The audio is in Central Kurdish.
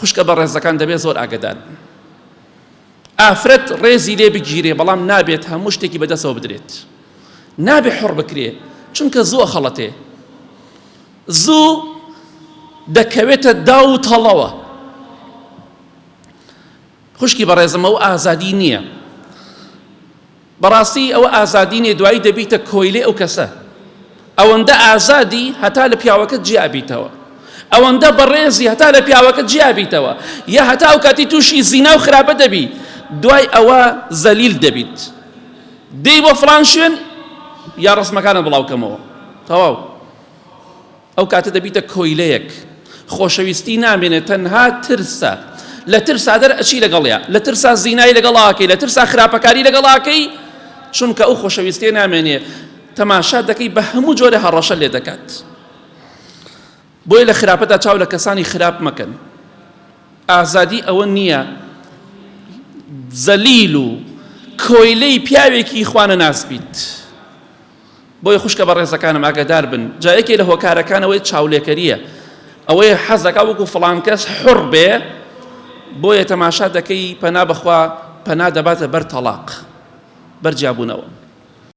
خوشکە بە ڕێزەکان دەبێت زۆر ئاگدار ئافرەت ڕێزی لێ بگیرێ بەڵام نابێت هەموو شتێکی بەدەستەوە بدرێت نابێ حڕ بکرێ چونکە زوو خەڵەتێ زوو دەکەوێتە دا و تەڵەوە خوشکی بەڕێزمە و ئازادی نییە بەڕاستی ئەوە ئازادی نیە دوایی دەبیتە کۆیلێ ئەو کەسە ئەوەندە ئازادی هەتا لە پیاوەکەت جیابیتەوە ئەوەندە بەڕێزی هەتا لە پیاوەکەت جیابیتەوە یا هەتا ئەو کاتی تووشی زینا و خراپە دەبی دوای ئەوە زەلیل دەبیت دەی بۆ فڵان شوێن یا ڕسمەکانت بڵاوکەمەوە تەواو ئەو کاتە دەبیتە کۆیلەیەک خۆشەویستی نامێنێت تەنها ترسە لە ترسا دەرئەچی لەگەڵیا لە ترسا زینای لەگەڵاکەی لە ترسا خراپەکاری لەگەڵاکەی چونکە ئەو خۆشەویستیە نامێنێ تەماشا دەکەی بە هەموو جۆرە هەڕەشە لێ دەکات بۆیە لە خراپەدا چاو لە کەسانی خراپ مەکەن ئازادی ئەوە نییە زەلیل و کۆیلەی پیاوێکی خوانە ناسبیت بۆیە خوشکە بە ڕێزەکانم ئاگادار بن جایەکێ لە هۆکارەکانەوەی چاولێکەریە ئەوەیە حەزەکە وەکو فڵان کەس حڕ بێ بۆیە تەماشا دەکەی پەنا بەخوا پەنا دەباتە بەر تەلاق بەر جیابوونەوە